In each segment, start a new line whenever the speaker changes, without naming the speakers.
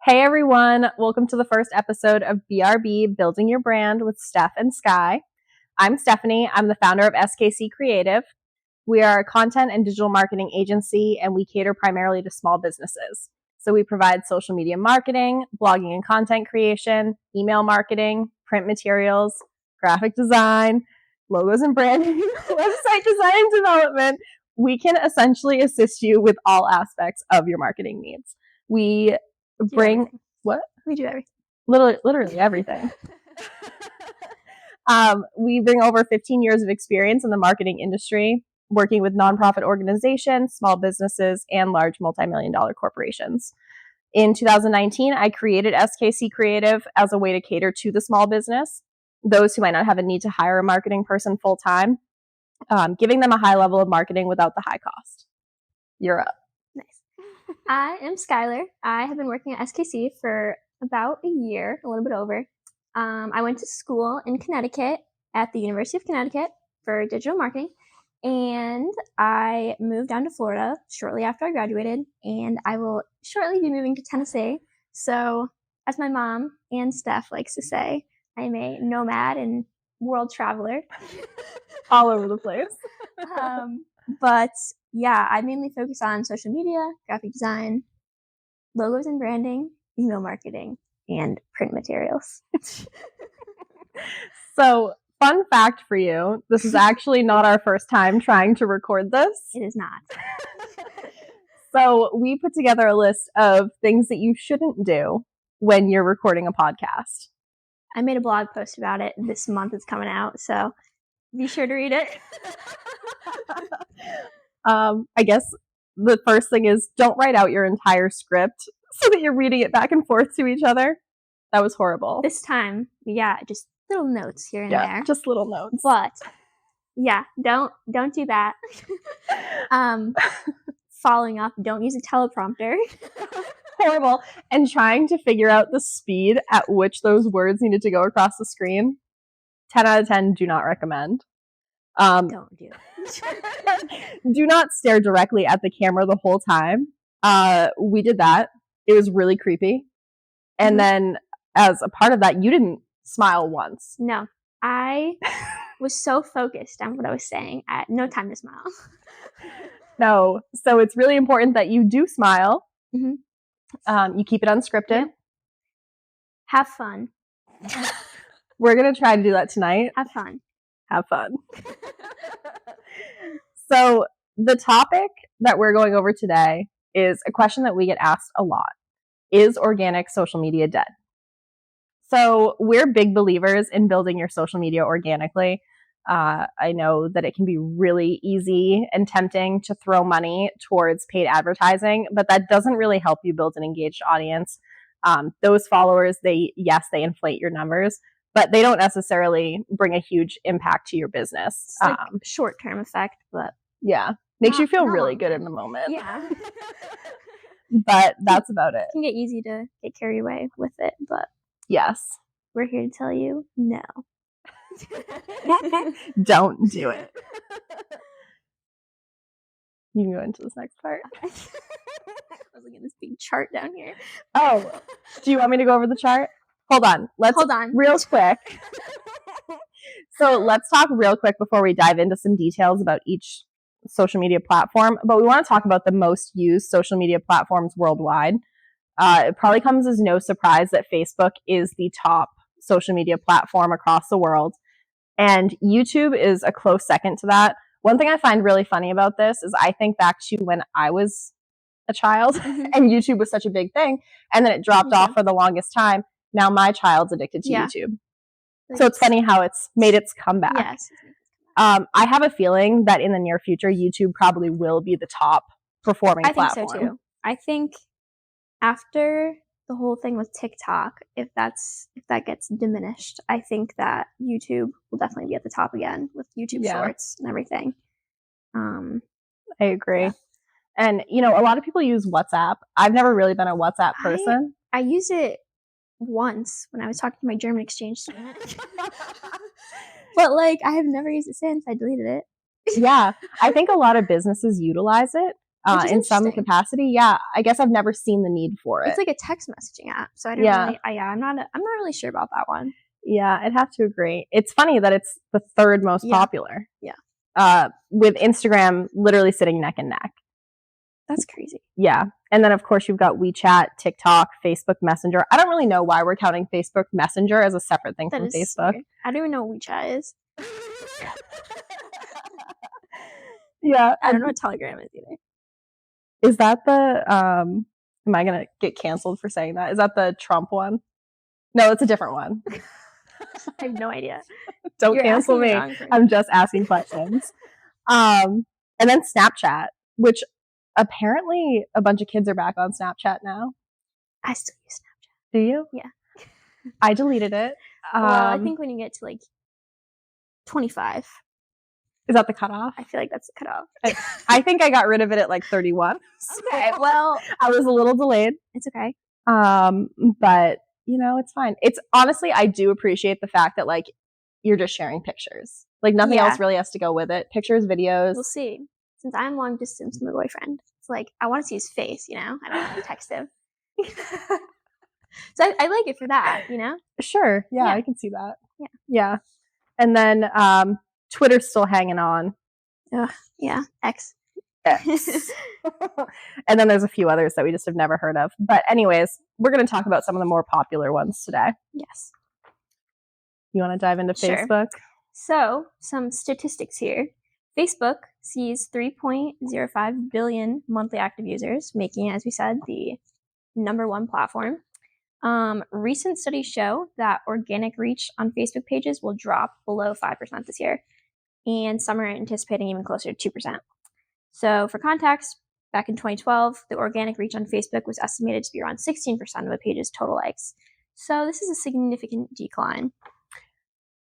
Hey everyone, welcome to the first episode of BRB Building Your Brand with Steph and Sky. I'm Stephanie. I'm the founder of SKC Creative. We are a content and digital marketing agency, and we cater primarily to small businesses. So we provide social media marketing, blogging and content creation, email marketing, print materials, graphic design, logos and branding, website design and development. We can essentially assist you with all aspects of your marketing needs. We bring
everything.
What?
We do everything.
Literally everything. We bring over 15 years of experience in the marketing industry, working with nonprofit organizations, small businesses, and large multi-million-dollar corporations. In 2019, I created SKC Creative as a way to cater to the small business, those who might not have a need to hire a marketing person full-time, giving them a high level of marketing without the high cost. You're up.
Nice. I am Skylar. I have been working at SKC for about a year, a little bit over. I went to school in Connecticut at the University of Connecticut for digital marketing, and I moved down to Florida shortly after I graduated, and I will shortly be moving to Tennessee. So, as my mom and Steph likes to say, I'm a nomad and world traveler.
All over the place.
But yeah, I mainly focus on social media, graphic design, logos and branding, email marketing, and print materials.
So, fun fact for you, this is actually not our first time trying to record this.
It is not.
So, we put together a list of things that you shouldn't do when you're recording a podcast.
I made a blog post about it. This month it's coming out, so be sure to read it.
I guess the first thing is don't write out your entire script so that you're reading it back and forth to each other. That was horrible.
This time, yeah, just little notes here and there.
Just little notes.
But yeah, don't do that. Following up, don't use a teleprompter.
Horrible. And trying to figure out the speed at which those words needed to go across the screen. 10 out of 10, do not recommend.
Don't do
it. Do not stare directly at the camera the whole time. We did that. It was really creepy. And then as a part of that, you didn't smile once.
No. I was so focused on what I was saying. I had no time to smile.
No. So it's really important that you do smile.
Mm-hmm.
You keep it unscripted.
Yep. Have fun.
We're going to try to do that tonight.
Have fun.
Have fun. So the topic that we're going over today is a question that we get asked a lot. Is organic social media dead? So we're big believers in building your social media organically. I know that it can be really easy and tempting to throw money towards paid advertising, but that doesn't really help you build an engaged audience. Those followers, they inflate your numbers, but they don't necessarily bring a huge impact to your business.
It's like short-term effect, but
yeah, makes you feel really good in the moment.
Yeah.
But that's about it.
It can get easy to get carried away with it, but
yes,
we're here to tell you no.
Don't do it. You can go into this next part.
I was looking at this big chart down here.
Oh, do you want me to go over the chart? Hold on.
Hold on.
Real quick. So let's talk real quick before we dive into some details about each social media platform. But we want to talk about the most used social media platforms worldwide. It probably comes as no surprise that Facebook is the top social media platform across the world. And YouTube is a close second to that. One thing I find really funny about this is I think back to when I was a child and YouTube was such a big thing. And then it dropped off for the longest time. Now my child's addicted to YouTube. So it's funny how it's made its comeback.
Yes.
I have a feeling that in the near future, YouTube probably will be the top performing platform.
I think so too. I think after the whole thing with TikTok, if that gets diminished, I think that YouTube will definitely be at the top again with YouTube Shorts and everything.
I agree. Yeah. And, a lot of people use WhatsApp. I've never really been a WhatsApp person.
I used it once when I was talking to my German exchange student. But, I have never used it since. I deleted it.
Yeah. I think a lot of businesses utilize it.
Which is
in some
interesting.
capacity. Yeah, I guess I've never seen the need for it.
It's like a text messaging app, so I don't
Yeah.
really. I'm not really sure about that one.
Yeah, I'd have to agree. It's funny that it's the third most
Yeah.
popular.
Yeah.
With Instagram literally sitting neck and neck.
That's crazy.
Yeah. And then, of course, you've got WeChat, TikTok, Facebook Messenger. I don't really know why we're counting Facebook Messenger as a separate thing from Facebook.
Weird. I don't even know what WeChat is.
Yeah.
I don't know what Telegram is either.
Is that the, am I going to get canceled for saying that? Is that the Trump one? No, it's a different one.
I have no idea.
Don't cancel me. I'm just asking questions. And then Snapchat, which apparently a bunch of kids are back on Snapchat now.
I still use Snapchat.
Do you?
Yeah.
I deleted it.
Well, I think when you get to like 25.
Is that the cutoff?
I feel like that's the cutoff.
I think I got rid of it at like 31.
Okay, well,
I was a little delayed.
It's okay.
But you know, it's fine. It's honestly, I do appreciate the fact that like you're just sharing pictures. Like nothing else really has to go with it. Pictures, videos.
We'll see. Since I'm long distance from my boyfriend, it's like I want to see his face, you know? I don't want to text him. So I like it for that, you know?
Sure. Yeah, I can see that. Yeah. And then Twitter's still hanging on.
Yeah. X.
And then there's a few others that we just have never heard of. But anyways, we're going to talk about some of the more popular ones today.
Yes.
You want to dive into Facebook?
So, some statistics here. Facebook sees 3.05 billion monthly active users, making it, as we said, the #1 platform. Recent studies show that organic reach on Facebook pages will drop below 5% this year, and some are anticipating even closer to 2%. So, for context, back in 2012, the organic reach on Facebook was estimated to be around 16% of a page's total likes. So, this is a significant decline.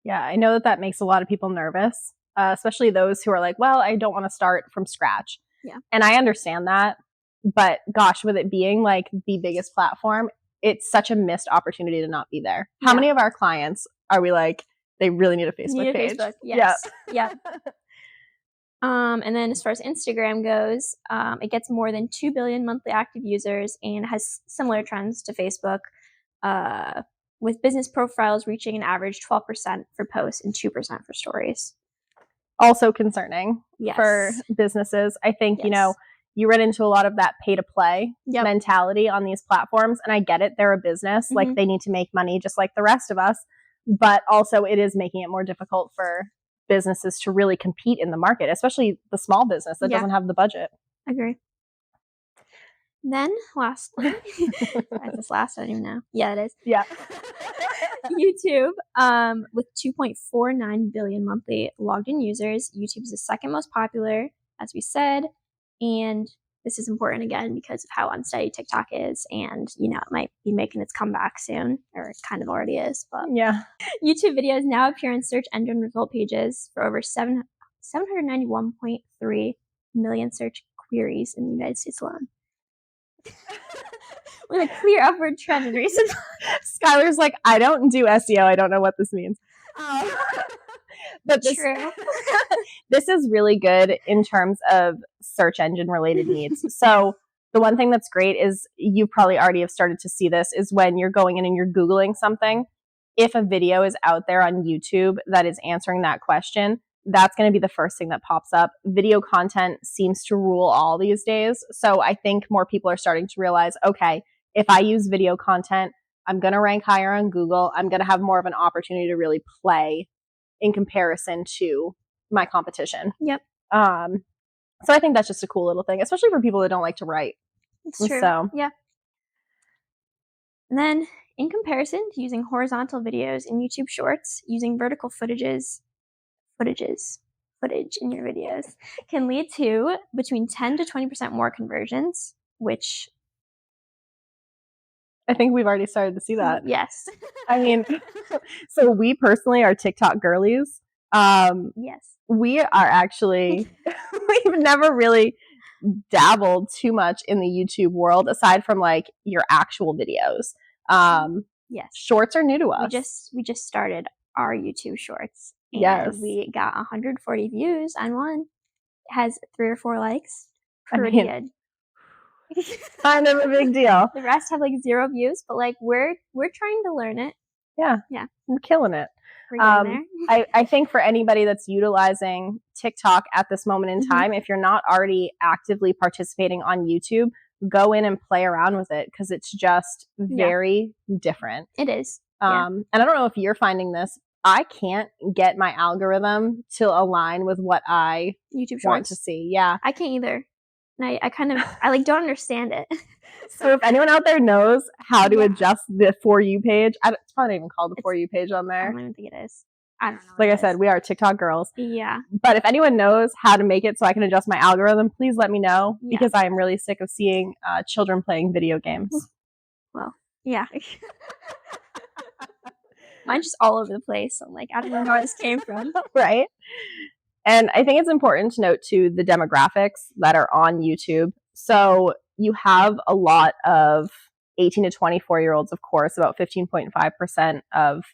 Yeah, I know that makes a lot of people nervous, especially those who are like, well, I don't want to start from scratch.
Yeah.
And I understand that. But gosh, with it being like the biggest platform, it's such a missed opportunity to not be there. How many of our clients are we like, they really need a Facebook page?
Facebook, yes. Yeah. And then as far as Instagram goes, it gets more than 2 billion monthly active users and has similar trends to Facebook, with business profiles reaching an average 12% for posts and 2% for stories.
Also concerning for businesses. I think, you know, you run into a lot of that pay to play mentality on these platforms. And I get it. They're a business.
Mm-hmm.
Like they need to make money just like the rest of us. But also it is making it more difficult for businesses to really compete in the market, especially the small business that doesn't have the budget.
Agree. Then lastly, is this last? I don't even know. Yeah, it is.
Yeah.
YouTube, with 2.49 billion monthly logged in users. YouTube is the second most popular, as we said. And this is important again because of how unsteady TikTok is. And, you know, it might be making its comeback soon, or it kind of already is. But YouTube videos now appear on search engine result pages for over 791.3 million search queries in the United States alone. With a clear upward trend in recent months.
Skylar's like, I don't do SEO. I don't know what this means. But
True.
This is really good in terms of search engine related needs. So the one thing that's great is you probably already have started to see this is when you're going in and you're Googling something. If a video is out there on YouTube that is answering that question, that's going to be the first thing that pops up. Video content seems to rule all these days. So I think more people are starting to realize, okay, if I use video content, I'm going to rank higher on Google. I'm going to have more of an opportunity to really play in comparison to my competition.
Yep.
So I think that's just a cool little thing, especially for people that don't like to write.
It's true.
So,
yeah. And then in comparison to using horizontal videos in YouTube Shorts, using vertical footage in your videos can lead to between 10 to 20% more conversions, which
I think we've already started to see that.
Yes.
I mean, so we personally are TikTok girlies.
Yes.
We are actually, we've never really dabbled too much in the YouTube world aside from like your actual videos.
Yes.
Shorts are new to us.
We just started our YouTube Shorts. And
yes.
we got 140 views on one. It has 3 or 4 likes.
I mean,
period.
kind of a big deal.
The rest have like 0 views, but like we're trying to learn it.
Yeah.
Yeah.
We're killing it.
We're getting there.
I think for anybody that's utilizing TikTok at this moment in
Mhm.
time, if you're not already actively participating on YouTube, go in and play around with it because it's just very different.
It is.
And I don't know if you're finding this. I can't get my algorithm to align with what I
YouTube Shorts.
want to see. Yeah.
I can't either. And I kind of I like don't understand it.
So if anyone out there knows how to adjust the For You page, it's probably not even called the For You page on
I
there.
don't even think it is. I don't know.
Like I said, we are TikTok girls.
Yeah.
But if anyone knows how to make it so I can adjust my algorithm, please let me know because I am really sick of seeing children playing video games.
Well, yeah. Mine's just all over the place. So I'm like, I don't even know where this came from.
Right? And I think it's important to note, too, the demographics that are on YouTube. So you have a lot of 18 to 24-year-olds, of course, about 15.5% of,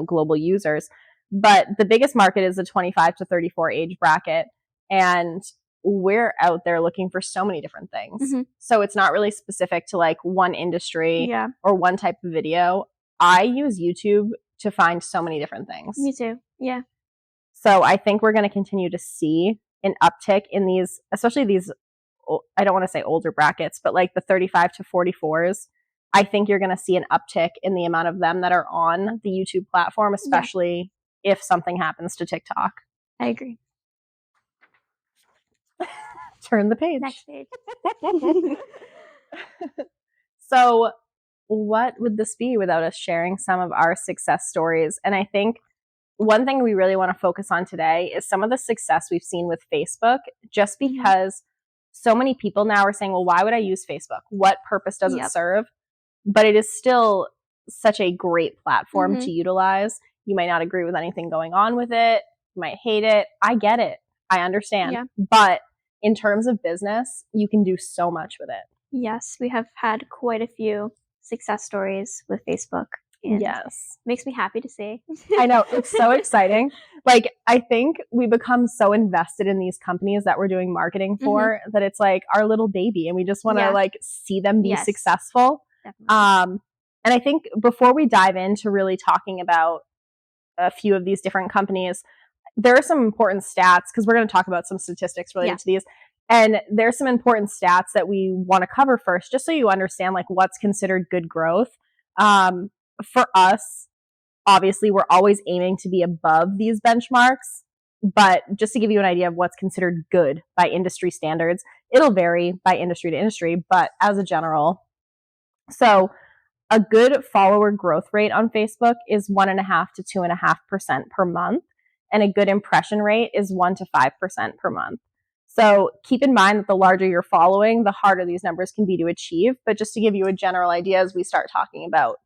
global users. But the biggest market is the 25 to 34 age bracket. And we're out there looking for so many different things.
Mm-hmm.
So it's not really specific to like one industry or one type of video. I use YouTube to find so many different things.
Me too. Yeah.
So I think we're going to continue to see an uptick in these, especially these, I don't want to say older brackets, but like the 35 to 44s. I think you're going to see an uptick in the amount of them that are on the YouTube platform, especially if something happens to TikTok.
I agree.
Turn the page.
Next page.
So what would this be without us sharing some of our success stories? And I think one thing we really want to focus on today is some of the success we've seen with Facebook, just because so many people now are saying, well, why would I use Facebook? What purpose does it serve? But it is still such a great platform to utilize. You might not agree with anything going on with it. You might hate it. I get it. I understand.
Yeah.
But in terms of business, you can do so much with it.
Yes, we have had quite a few success stories with Facebook. And makes me happy to see.
I know. It's so exciting. Like, I think we become so invested in these companies that we're doing marketing for that it's like our little baby and we just want to like see them be successful.
Definitely.
And I think before we dive into really talking about a few of these different companies, there are some important stats because we're going to talk about some statistics related to these. And there's some important stats that we want to cover first, just so you understand like what's considered good growth. For us, obviously, we're always aiming to be above these benchmarks. But just to give you an idea of what's considered good by industry standards, it'll vary by industry to industry, but as a general. So a good follower growth rate on Facebook is 1.5% to 2.5% per month. And a good impression rate is 1% to 5% per month. So keep in mind that the larger you're following, the harder these numbers can be to achieve. But just to give you a general idea as we start talking about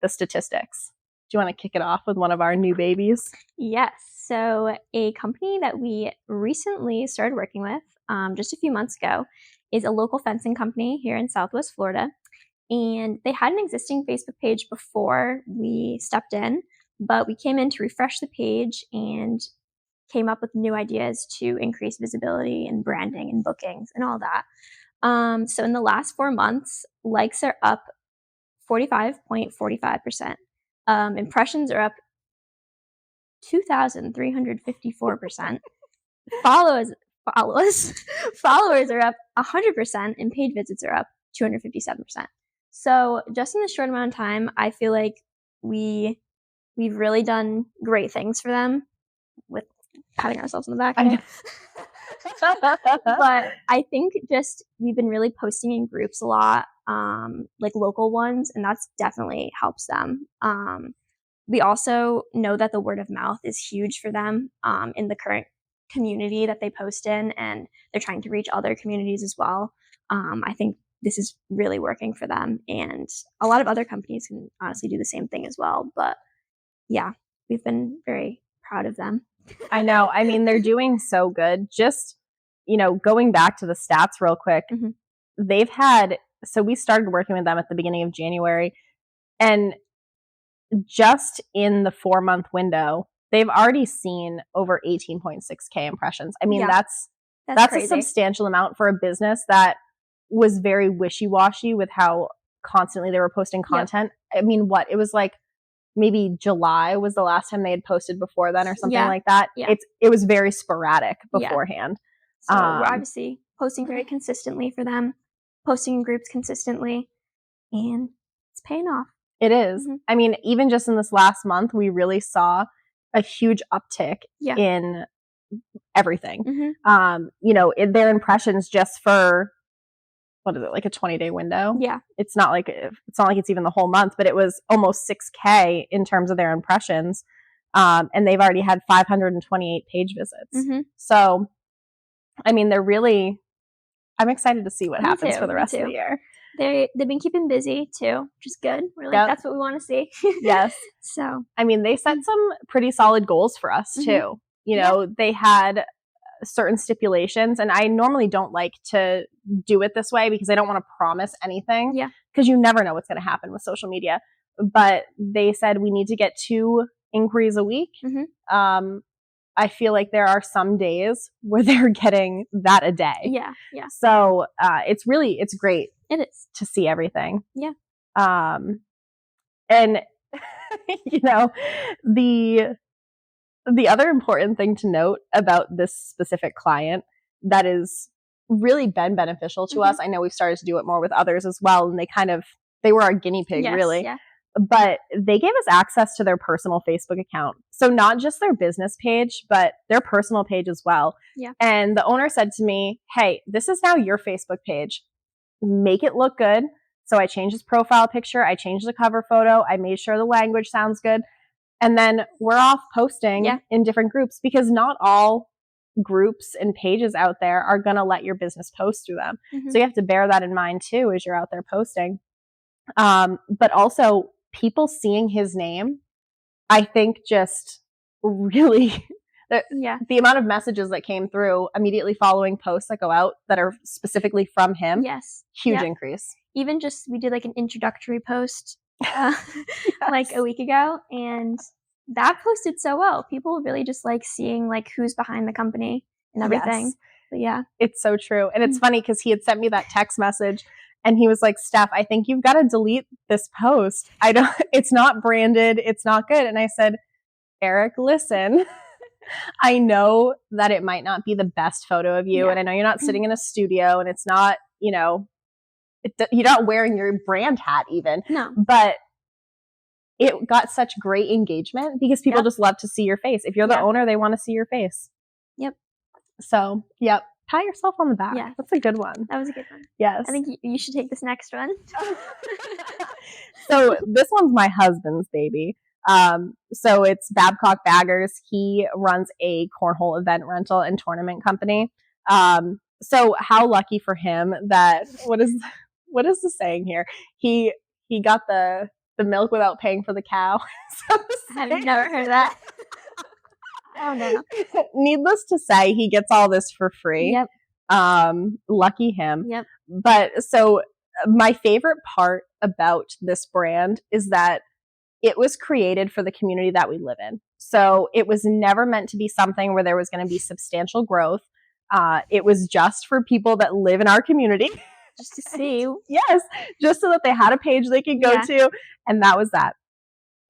the statistics. Do you want to kick it off with one of our new babies?
Yes. So a company that we recently started working with just a few months ago is a local fencing company here in Southwest Florida. And they had an existing Facebook page before we stepped in, but we came in to refresh the page and came up with new ideas to increase visibility and branding and bookings and all that. So in the last 4 months, likes are up 45.45%. Impressions are up 2,354%. Followers are up 100%, and paid visits are up 257%. So just in this short amount of time, I feel like we've really done great things for them with patting ourselves on the back. But I think just we've been really posting in groups a lot, like local ones, and that's definitely helps them. We also know that the word of mouth is huge for them in the current community that they post in, and they're trying to reach other communities as well. I think this is really working for them, and a lot of other companies can honestly do the same thing as well. But yeah, we've been very proud of them.
I know. I mean, they're doing so good. Just, going back to the stats real quick, they've had, so we started working with them at the beginning of January, and just in the 4-month window, they've already seen over 18.6K impressions. I mean, that's That's a
crazy.
substantial amount for a business that was very wishy-washy with how constantly they were posting content. I mean, it was like maybe July was the last time they had posted before then or something like that.
Yeah.
It was very sporadic beforehand.
So we're obviously posting very consistently for them, posting in groups consistently, and it's paying off.
It is.
Mhm.
I mean, even just in this last month, we really saw a huge uptick
Yeah.
in everything.
Mhm.
Their impressions just for, what is it, like a 20-day window?
Yeah.
It's not like it's even the whole month, but it was almost 6K in terms of their impressions. And they've already had 528 page visits.
Mhm.
So, I mean, I'm excited to see what
Me
happens
too,
for the
me
rest of
too.
the year.
They've been keeping busy too, which is good. We're like,
Yep.
that's what we want to see.
Yes.
So,
I mean, they set some pretty solid goals for us
Mhm.
too. They had certain stipulations, and I normally don't like to do it this way because I don't want to promise anything.
Yeah.
Because you never know what's going to happen with social media. But they said we need to get 2 inquiries a week.
Mhm.
I feel like there are some days where they're getting that a day.
Yeah.
So it's great.
It is
to see everything.
Yeah.
And the other important thing to note about this specific client that has really been beneficial to us, I know we've started to do it more with others as well, and they were our guinea pig, really.
Yeah.
But they gave us access to their personal Facebook account. So not just their business page, but their personal page as well.
Yeah.
And the owner said to me, hey, this is now your Facebook page. Make it look good. So I changed his profile picture. I changed the cover photo. I made sure the language sounds good. And then we're off posting in different groups, because not all groups and pages out there are going to let your business post through them. So you have to bear that in mind too as you're out there posting. But also people seeing his name, I think just really the amount of messages that came through immediately following posts that go out that are specifically from him.
Yes.
Huge increase.
Even just, we did like an introductory post like a week ago, and that posted so well. People really just like seeing like who's behind the company and everything.
Yes.
But yeah.
It's so true. And it's funny because he had sent me that text message and he was like, Steph, I think you've got to delete this post. It's not branded. It's not good. And I said, Eric, listen, I know that it might not be the best photo of you. And I know you're not sitting in a studio and it's not, you're not wearing your brand hat even.
No.
But it got such great engagement because people just love to see your face. If you're the owner, they want to see your face.
Yep.
So, pat yourself on the back.
Yeah.
That's a good one.
That was a good one.
Yes.
I think you should take this next one.
So this one's my husband's baby. So it's Babcock Baggers. He runs a cornhole event rental and tournament company. So how lucky for him that what is the saying here? He got the milk without paying for the cow.
I've never heard that. Oh no.
Needless to say, he gets all this for free.
Yep.
Lucky him.
Yep.
But so my favorite part about this brand is that it was created for the community that we live in. So it was never meant to be something where there was going to be substantial growth. It was just for people that live in our community.
Just to see.
Yes. Just so that they had a page they could go to. And that was that.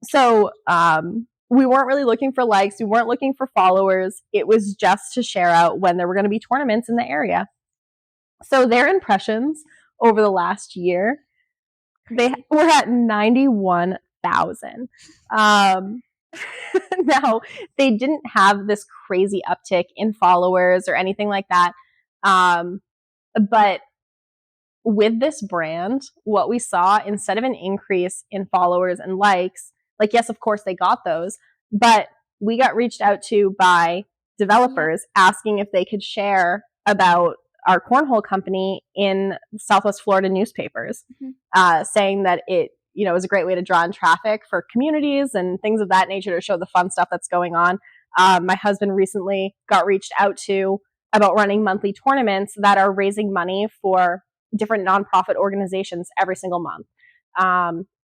So we weren't really looking for likes. We weren't looking for followers. It was just to share out when there were going to be tournaments in the area. So their impressions over the last year, they were at 91,000. Now, they didn't have this crazy uptick in followers or anything like that. But with this brand, what we saw, instead of an increase in followers and likes, like, yes, of course they got those, but we got reached out to by developers asking if they could share about our cornhole company in Southwest Florida newspapers, saying that it was a great way to draw in traffic for communities and things of that nature to show the fun stuff that's going on. My husband recently got reached out to about running monthly tournaments that are raising money for different nonprofit organizations every single month.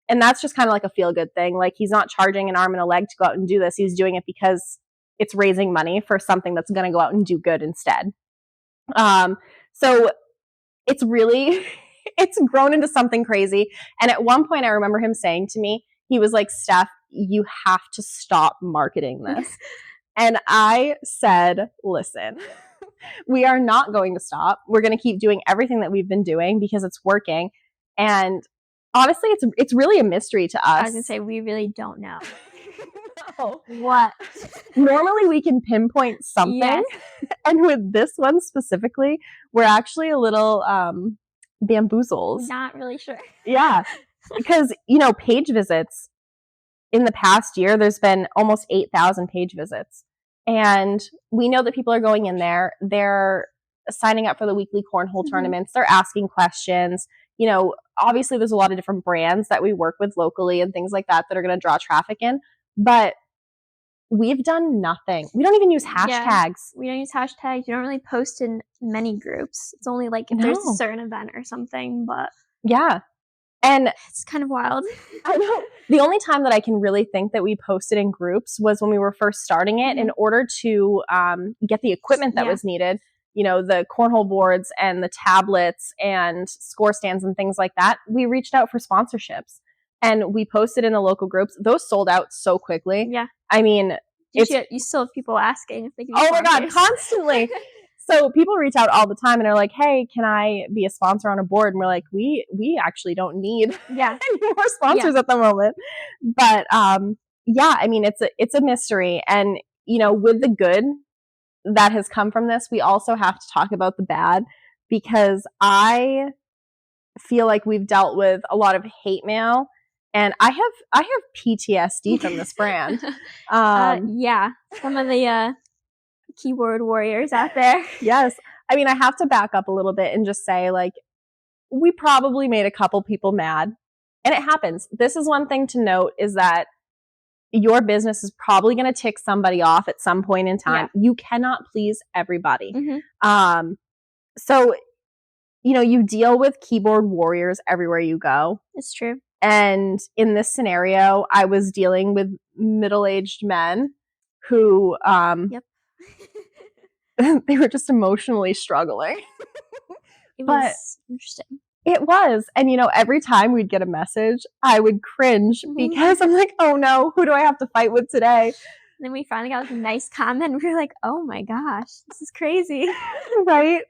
And that's just kind of like a feel-good thing. Like, he's not charging an arm and a leg to go out and do this. He's doing it because it's raising money for something that's going to go out and do good instead. So it's really, it's grown into something crazy. And at one point, I remember him saying to me, he was like, Steph, you have to stop marketing this. And I said, listen, we are not going to stop. We're going to keep doing everything that we've been doing because it's working. And honestly, it's really a mystery to us.
I was going to say, we really don't know.
No.
What?
Normally we can pinpoint something.
Yes.
And with this one specifically, we're actually a little bamboozled.
Not really sure.
Yeah. Because, page visits in the past year, there's been almost 8,000 page visits. And we know that people are going in there. They're signing up for the weekly cornhole tournaments. They're asking questions. Obviously there's a lot of different brands that we work with locally and things like that that are going to draw traffic in. But we've done nothing. We don't even use hashtags.
Yeah, we don't use hashtags. You don't really post in many groups. It's only like if there's a certain event or something, but
yeah. And
it's kind of wild.
I know. The only time that I can really think that we posted in groups was when we were first starting it in order to get the equipment that was needed. The cornhole boards and the tablets and score stands and things like that. We reached out for sponsorships and we posted in the local groups. Those sold out so quickly.
Yeah.
I mean,
you still have people asking if they can be
sponsors. My God, constantly. So people reach out all the time and are like, hey, can I be a sponsor on a board? And we're like, we actually don't need any more sponsors at the moment. But I mean, it's a mystery. And, with the good that has come from this, we also have to talk about the bad, because I feel like we've dealt with a lot of hate mail. And I have PTSD from this brand.
Some of the keyboard warriors out there.
Yes. I mean, I have to back up a little bit and just say, like, we probably made a couple people mad. And it happens. This is one thing to note, is that your business is probably going to tick somebody off at some point in time. Yeah. You cannot please everybody. So, you deal with keyboard warriors everywhere you go.
It's true.
And in this scenario, I was dealing with middle-aged men who, they were just emotionally struggling.
It was interesting.
It was. And, every time we'd get a message, I would cringe because I'm like, oh no, who do I have to fight with today?
And then we finally got a nice comment and we were like, oh my gosh, this is crazy.
Right?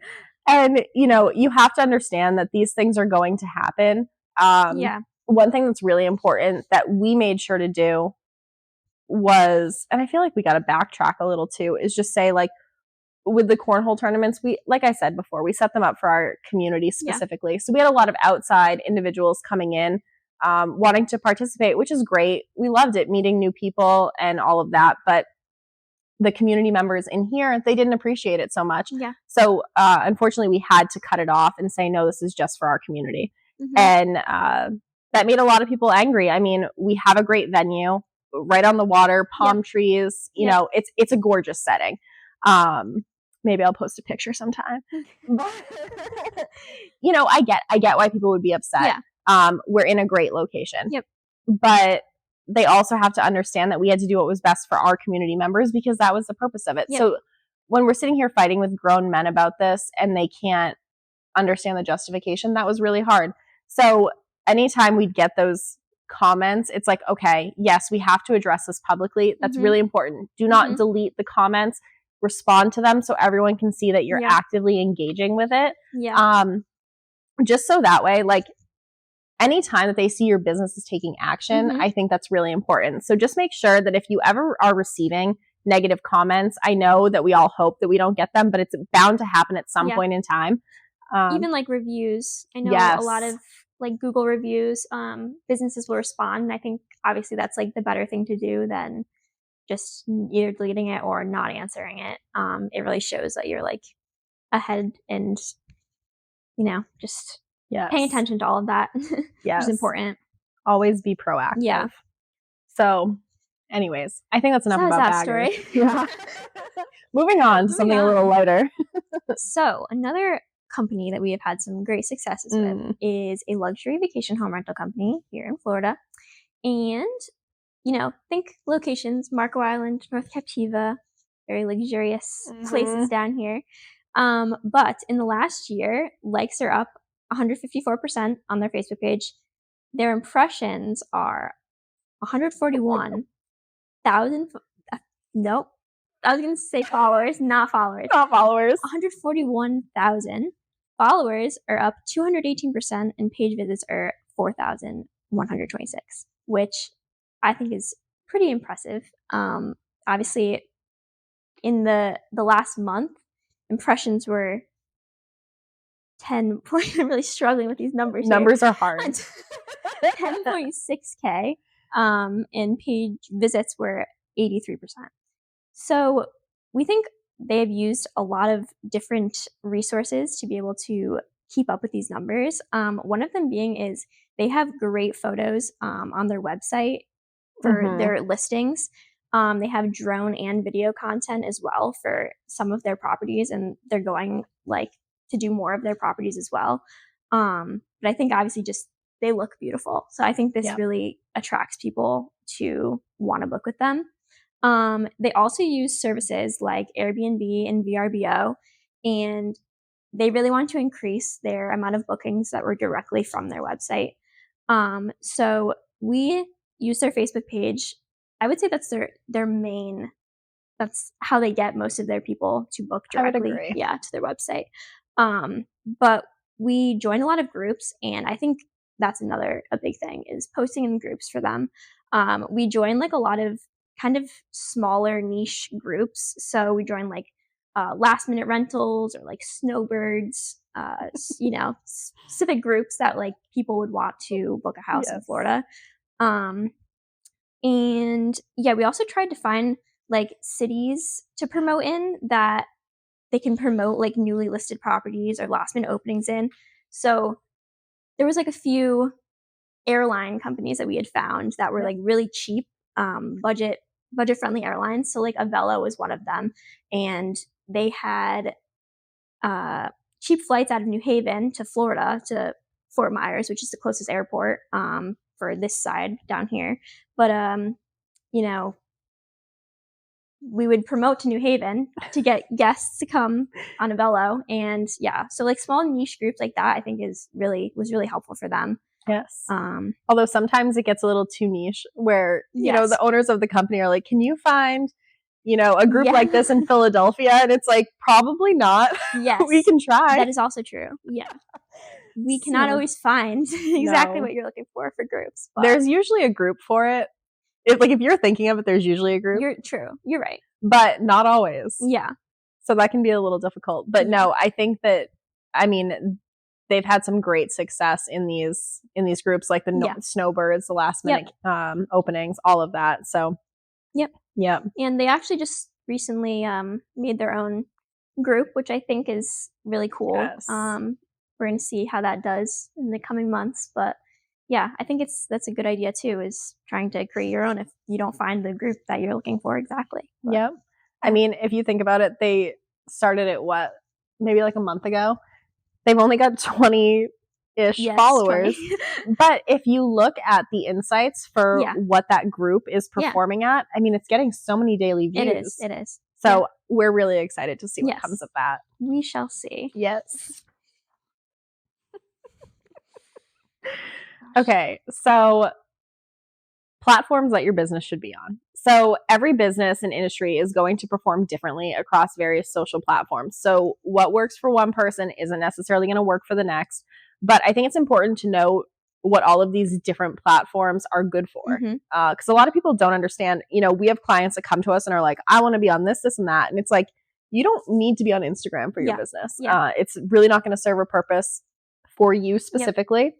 And, you have to understand that these things are going to happen. One thing that's really important that we made sure to do was, and I feel like we got to backtrack a little too, is just say, like, with the cornhole tournaments, like I said before, we set them up for our community specifically. Yeah. So we had a lot of outside individuals coming in, wanting to participate, which is great. We loved it, meeting new people and all of that. But the community members in here, they didn't appreciate it so much.
Yeah.
So unfortunately, we had to cut it off and say, no, this is just for our community. And that made a lot of people angry. I mean, we have a great venue right on the water, palm trees. You know, it's a gorgeous setting. Maybe I'll post a picture sometime. I get why people would be upset. Yeah. We're in a great location.
Yep.
But they also have to understand that we had to do what was best for our community members, because that was the purpose of it. Yep. So when we're sitting here fighting with grown men about this and they can't understand the justification, that was really hard. So anytime we'd get those comments, it's like, okay, yes, we have to address this publicly. That's really important. Do not delete the comments. Respond to them so everyone can see that you're actively engaging with it.
Yeah.
Just so that way, like, anytime that they see your business is taking action, I think that's really important. So just make sure that if you ever are receiving negative comments, I know that we all hope that we don't get them, but it's bound to happen at some point in time.
Even like reviews. I know a lot of like Google reviews, businesses will respond. And I think obviously that's like the better thing to do than just either deleting it or not answering it. It really shows that you're like ahead and, just paying attention to all of that.
Yes.
Which is important.
Always be proactive.
Yeah.
So anyways, I think that's enough about
that
baggers.
Story.
Yeah. Moving on to something a little lighter.
So another company that we have had some great successes with is a luxury vacation home rental company here in Florida. And think locations, Marco Island, North Captiva, very luxurious places down here. But in the last year, likes are up 154% on their Facebook page. Their impressions are 141,000. Nope. I was going to say followers, not followers.
Not followers.
141,000. Followers are up 218%, and page visits are 4,126, which I think is pretty impressive. Obviously, in the last month, impressions were 10. I'm really struggling with these numbers.
Numbers are hard.
10.6K, and page visits were 83%. So we think they've used a lot of different resources to be able to keep up with these numbers. One of them being is they have great photos on their website for their listings. They have drone and video content as well for some of their properties, and they're going to do more of their properties as well. But I think obviously just they look beautiful. So I think this really attracts people to want to book with them. They also use services like Airbnb and VRBO, and they really want to increase their amount of bookings that were directly from their website. So we use their Facebook page. I would say that's their main, that's how they get most of their people to book directly to their website. But we join a lot of groups, and I think that's a big thing is posting in groups for them. We join a lot of kind of smaller niche groups. So we join last minute rentals or snowbirds, specific groups that people would want to book a house in Florida. And yeah, we also tried to find cities to promote in that they can promote newly listed properties or last minute openings in. So there was a few airline companies that we had found that were really cheap, budget friendly airlines. So Avelo was one of them, and they had cheap flights out of New Haven to Florida to Fort Myers, which is the closest airport for this side down here. But we would promote to New Haven to get guests to come on Avelo, and so small niche groups like that I think was really helpful for them.
Yes. Although sometimes it gets a little too niche where, you know, the owners of the company are like, can you find, a group like this in Philadelphia? And it's probably not.
Yes.
We can try.
That is also true. Yeah. We cannot always find exactly what you're looking for groups. But
there's usually a group for it. If you're thinking of it, there's usually a group.
You're right.
But not always.
Yeah.
So that can be a little difficult. But no, I think that, they've had some great success in these groups, like the snowbirds, the last minute openings, all of that. So
Yep. And they actually just recently made their own group, which I think is really cool.
Yes.
We're going to see how that does in the coming months, but yeah, I think that's a good idea too, is trying to create your own if you don't find the group that you're looking for exactly. But,
yep. If you think about it, they started it maybe a month ago. They've only got 20-ish followers. 20. But if you look at the insights for what that group is performing at, it's getting so many daily views.
It is.
So we're really excited to see what comes of that.
We shall see.
Yes. Okay, so platforms that your business should be on. So every business and industry is going to perform differently across various social platforms. So what works for one person isn't necessarily going to work for the next. But I think it's important to know what all of these different platforms are good for. Because a lot of people don't understand, we have clients that come to us and are like, I want to be on this, this, and that. And it's you don't need to be on Instagram for your business. It's really not going to serve a purpose for you specifically.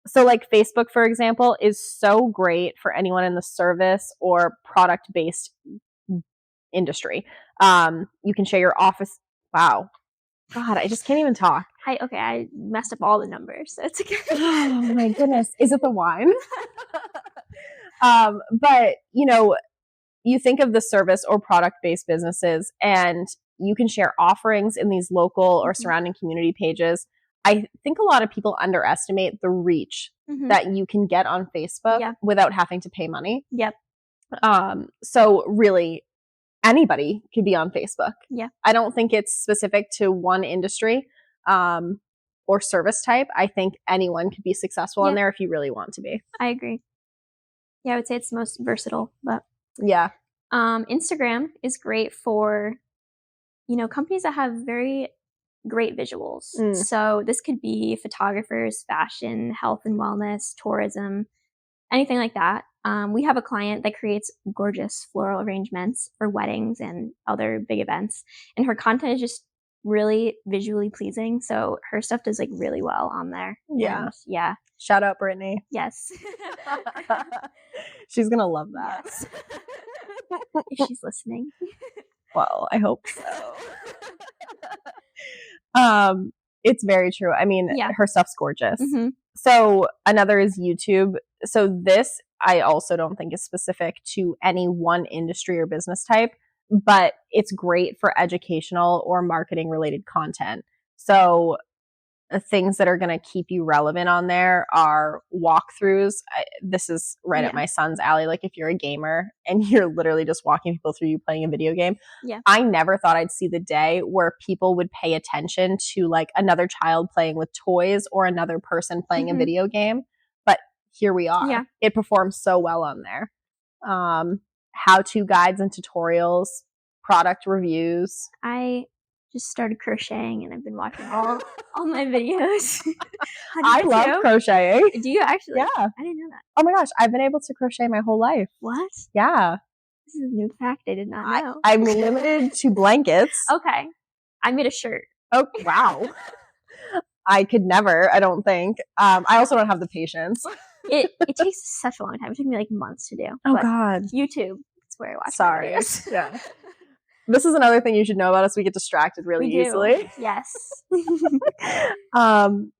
So Facebook, for example, is so great for anyone in the service or product-based industry. You can share your office. Wow. God, I just can't even talk.
I messed up all the numbers. So it's okay.
Oh my goodness. Is it the wine? But, you think of the service or product-based businesses, and you can share offerings in these local or surrounding community pages. I think a lot of people underestimate the reach that you can get on Facebook without having to pay money.
Yep.
So really, anybody could be on Facebook.
Yeah.
I don't think it's specific to one industry or service type. I think anyone could be successful on
Yeah.
there if you really want to be.
I agree. Yeah, I would say it's the most versatile, but
Yeah.
Instagram is great for, companies that have very great visuals. So this could be photographers, fashion, health and wellness, tourism, anything like that. We have a client that creates gorgeous floral arrangements for weddings and other big events, and her content is just really visually pleasing. So her stuff does like really well on there.
Yeah.
And yeah.
Shout out Brittany.
Yes.
She's gonna love that.
Yes. If she's listening.
Well, I hope so. It's very true. I mean, her stuff's gorgeous.
Mm-hmm.
So another is YouTube. So this I also don't think is specific to any one industry or business type, but it's great for educational or marketing related content. So things that are going to keep you relevant on there are walkthroughs. This is right up my son's alley. Like if you're a gamer and you're literally just walking people through you playing a video game.
Yeah.
I never thought I'd see the day where people would pay attention to like another child playing with toys or another person playing a video game. But here we are.
Yeah.
It performs so well on there. How-to guides and tutorials, product reviews.
I just started crocheting and I've been watching all my videos.
I love crocheting.
Do you actually?
Yeah.
I didn't know that.
Oh my gosh, I've been able to crochet my whole life.
What?
Yeah.
This is a new fact I did not know.
I'm limited to blankets.
Okay. I made a shirt.
Oh, wow. I could never, I don't think. I also don't have the patience.
It takes such a long time. It took me like months to do.
Oh, God.
YouTube. That's where I watch
Sorry.
my videos.
Yeah. This is another thing you should know about us. We get distracted really easily.
Yes.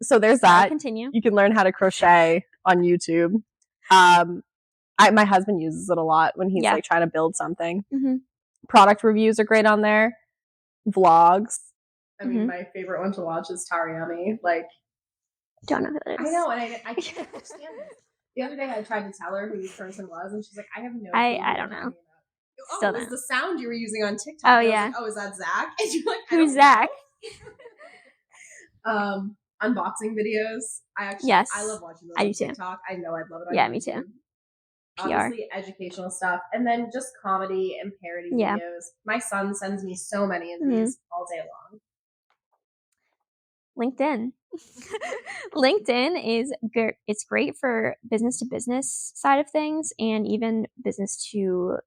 So there's that.
Continue.
You can learn how to crochet on YouTube. My husband uses it a lot when he's like trying to build something. Mm-hmm. Product reviews are great on there. Vlogs. I mean, my favorite one to watch is Tariami. Like,
don't know who that is.
I know, and I can't understand this. The other day I tried to tell her who this person was, and she's like, I have no
idea. I don't know.
It was the sound you were using on TikTok.
Oh, yeah.
Like, oh, is that Zach? And you're like,
who's Zach?
Unboxing videos. I love watching those on TikTok. I know I'd love it on YouTube.
Me too.
Obviously, educational stuff. And then just comedy and parody videos. My son sends me so many of these all day long.
LinkedIn. LinkedIn is good. It's great for business to business side of things and even business to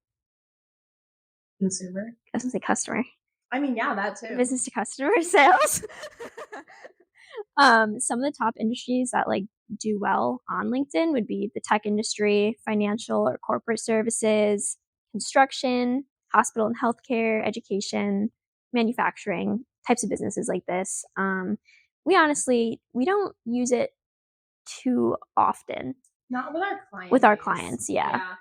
consumer.
I was going to say customer.
I mean, yeah, that too.
Business to customer sales. Some of the top industries that like do well on LinkedIn would be the tech industry, financial or corporate services, construction, hospital and healthcare, education, manufacturing, types of businesses like this. We don't use it too often.
Not with our clients.
With our clients, yeah.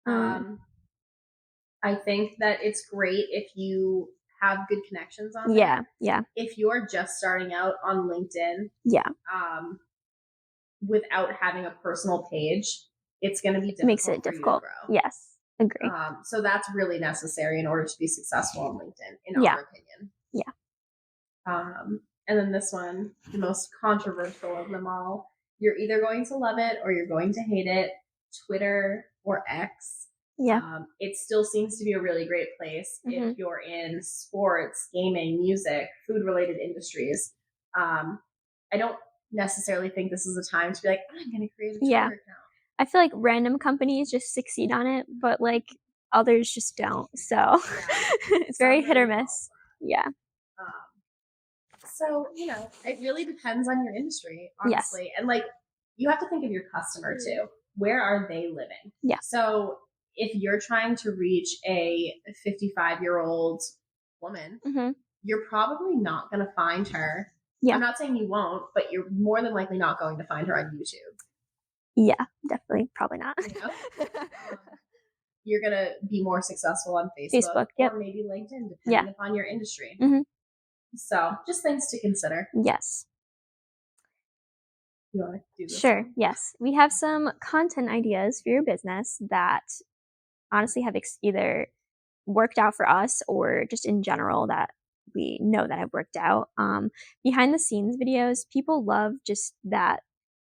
I think that it's great if you have good connections on there.
Yeah.
If you're just starting out on LinkedIn, without having a personal page, it's going to be difficult.
Makes it difficult.
For you to grow.
Yes, agree.
So that's really necessary in order to be successful on LinkedIn, in our opinion.
Yeah.
And then this one, the most controversial of them all. You're either going to love it or you're going to hate it. Twitter or X.
Yeah.
It still seems to be a really great place if you're in sports, gaming, music, food-related industries. I don't necessarily think this is a time to be like, I'm going to create a Twitter account.
I feel like random companies just succeed on it, but like others just don't. So it's very hit or miss. Yeah.
So, it really depends on your industry, honestly. Yes. And like, you have to think of your customer too. Where are they living?
Yeah.
So if you're trying to reach a 55-year-old woman, you're probably not going to find her. Yeah. I'm not saying you won't, but you're more than likely not going to find her on YouTube.
Yeah, definitely. Probably not.
You're going to be more successful on Facebook or maybe LinkedIn, depending upon your industry. So just things to consider.
Yes.
You want to do this?
Sure. Yes. We have some content ideas for your business that honestly have either worked out for us or just in general that we know that have worked out. Behind the scenes videos, people love just that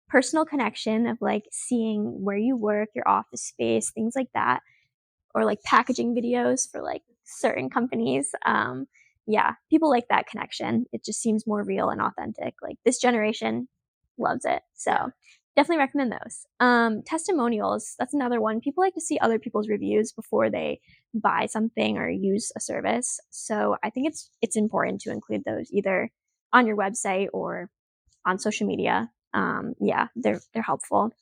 personal connection of like seeing where you work, your office space, things like that, or like packaging videos for like certain companies. Yeah, people like that connection. It just seems more real and authentic. Like this generation loves it. So definitely recommend those. Testimonials, that's another one. People like to see other people's reviews before they buy something or use a service. So I think it's important to include those either on your website or on social media. Yeah, they're helpful.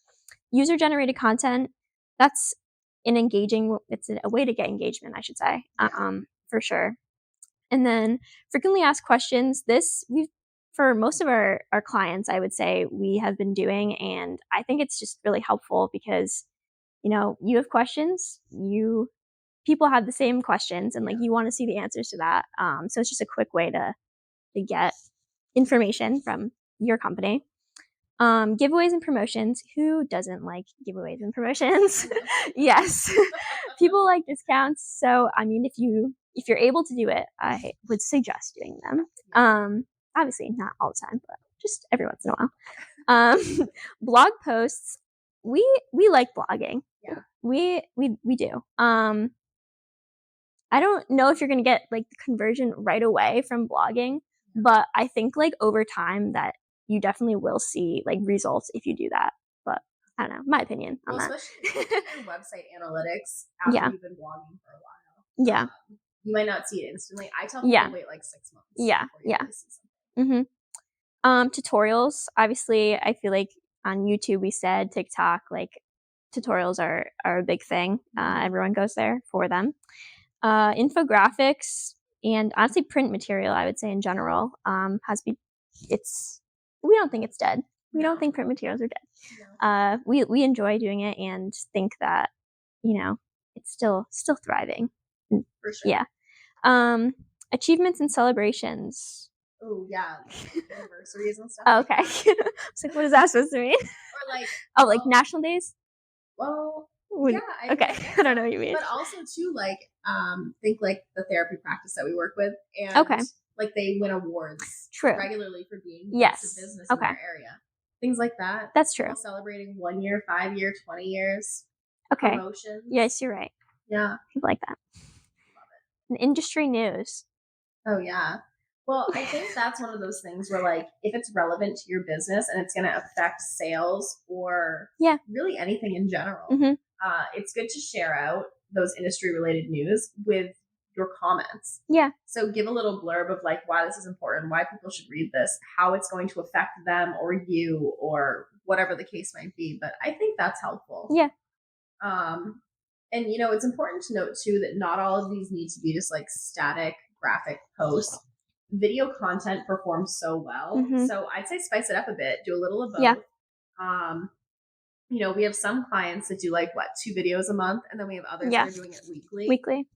User generated content, that's it's a way to get engagement, I should say. For sure. And then frequently asked questions. This we've for most of our clients, I would say we have been doing, and I think it's just really helpful because you have questions, people have the same questions, and like you want to see the answers to that. So it's just a quick way to get information from your company. Giveaways and promotions. Who doesn't like giveaways and promotions? Yes. People like discounts. So, I mean, if you're able to do it, I would suggest doing them. Obviously not all the time, but just every once in a while. Blog posts. We like blogging.
Yeah.
We do. I don't know if you're going to get like the conversion right away from blogging, but I think like over time that you definitely will see like results if you do that. But I don't know, my opinion on that.
Especially your website analytics after you've been blogging for a while.
Yeah.
You might not see it instantly. I tell people to wait like 6 months.
Yeah. Tutorials. Obviously, I feel like on YouTube we said TikTok, like tutorials are a big thing. Everyone goes there for them. Infographics and honestly print material, I would say in general, we don't think it's dead. We don't think print materials are dead. We enjoy doing it and think that, it's still thriving.
For sure.
Yeah. Achievements and celebrations.
Oh yeah, anniversaries and stuff.
Oh, okay. I was like, what is that supposed to mean?
Or
like national days?
Well,
yeah. Okay. I don't know what you mean.
But also too, like, think like the therapy practice that we work with, and like they win awards regularly for being best of business in their area. Things like that.
That's true.
People celebrating 1 year, 5 year, 20 years.
Okay.
Promotions.
Yes, you're right.
Yeah.
People like that. Love it. And industry news.
Oh yeah. Well, I think that's one of those things where, like, if it's relevant to your business and it's going to affect sales or really anything in general, it's good to share out those industry-related news with your comments.
Yeah.
So give a little blurb of, like, why this is important, why people should read this, how it's going to affect them or you or whatever the case might be. But I think that's helpful.
Yeah.
And, it's important to note, too, that not all of these need to be just, like, static graphic posts. Video content performs so well. So I'd say spice it up a bit, do a little of both. Yeah. We have some clients that do like 2 videos a month, and then we have others that are doing it weekly.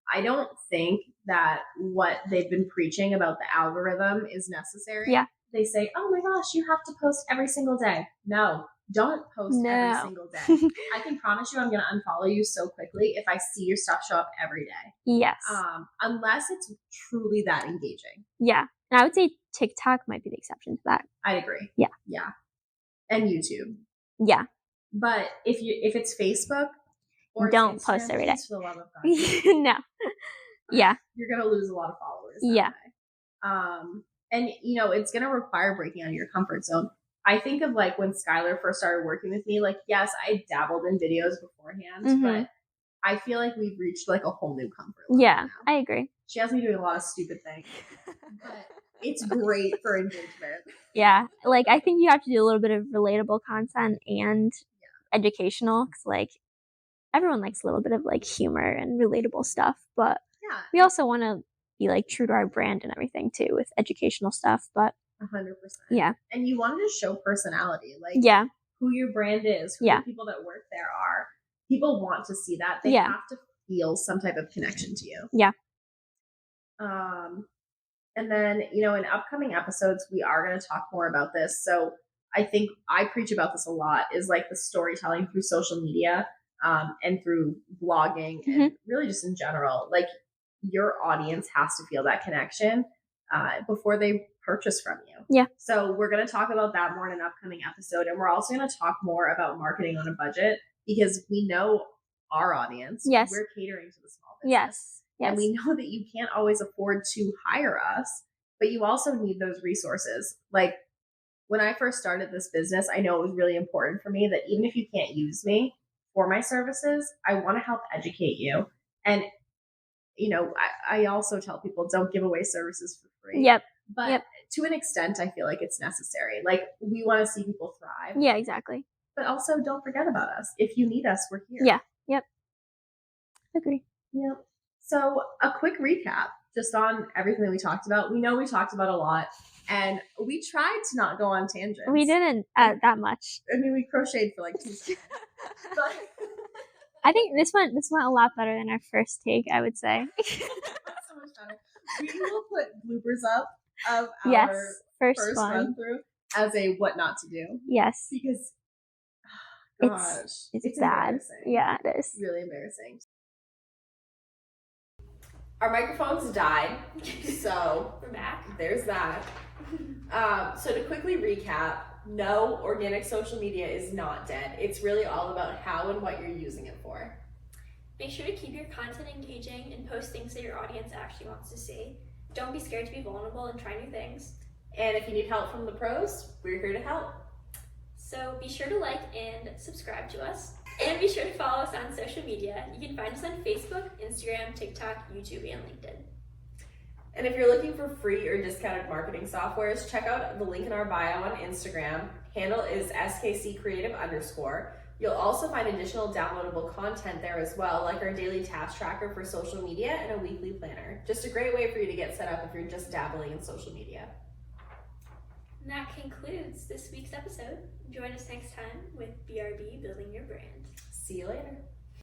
I don't think that what they've been preaching about the algorithm is necessary.
Yeah.
They say, oh my gosh, you have to post every single day. No, don't post every single day. I can promise you I'm going to unfollow you so quickly if I see your stuff show up every day.
Yes.
Unless it's truly that engaging.
Yeah. And I would say TikTok might be the exception to that.
I agree.
Yeah.
Yeah. And YouTube.
Yeah.
But if it's Facebook or
don't
Instagram,
post every day.
For the love of God.
No. Yeah.
You're going to lose a lot of followers.
Yeah.
And, it's going to require breaking out of your comfort zone. I think of like when Skylar first started working with me, like, yes, I dabbled in videos beforehand, but I feel like we've reached like a whole new comfort level.
Yeah,
now.
I agree.
She has me doing a lot of stupid things, but it's great for engagement.
Yeah. Like, I think you have to do a little bit of relatable content and educational, because like everyone likes a little bit of like humor and relatable stuff, but we also want to be like true to our brand and everything too with educational stuff. But
100%.
Yeah.
And you wanted to show personality, like who your brand is, who the people that work there are. People want to see that. They have to feel some type of connection to you.
Yeah.
And then, in upcoming episodes, we are going to talk more about this. So I think I preach about this a lot, is like the storytelling through social media. and through blogging and really just in general. Like your audience has to feel that connection before they purchase from you.
Yeah.
So we're going to talk about that more in an upcoming episode. And we're also going to talk more about marketing on a budget because we know our audience.
Yes.
We're catering to the small business.
Yes.
And we know that you can't always afford to hire us, but you also need those resources. Like when I first started this business, I know it was really important for me that even if you can't use me for my services, I want to help educate you. And, you know, I also tell people don't give away services for free.
Yep.
But to an extent, I feel like it's necessary. Like we want to see people thrive.
Yeah, exactly.
But also don't forget about us. If you need us, we're here.
Yeah. Yep. Agree.
Yep. So a quick recap just on everything that we talked about. We know we talked about a lot and we tried to not go on tangents.
We didn't that much.
I mean, we crocheted for like 2 seconds. But
I think this went a lot better than our first take, I would say.
so much better. We will put bloopers up of
Yes,
our
first
run through as a what not to do.
Yes.
Because gosh,
it's bad.
Embarrassing.
Yeah, it is.
Really embarrassing. Our microphones died, so
we're back.
There's that. So to quickly recap, no, organic social media is not dead. It's really all about how and what you're using it for.
Make sure to keep your content engaging and post things that your audience actually wants to see. Don't be scared to be vulnerable and try new things.
And if you need help from the pros, we're here to help.
So be sure to like and subscribe to us. And be sure to follow us on social media. You can find us on Facebook, Instagram, TikTok, YouTube, and LinkedIn.
And if you're looking for free or discounted marketing softwares, check out the link in our bio on Instagram. Handle is skccreative_. You'll also find additional downloadable content there as well, like our daily task tracker for social media and a weekly planner. Just a great way for you to get set up if you're just dabbling in social media.
And that concludes this week's episode. Join us next time with BRB Building Your Brand.
See you later.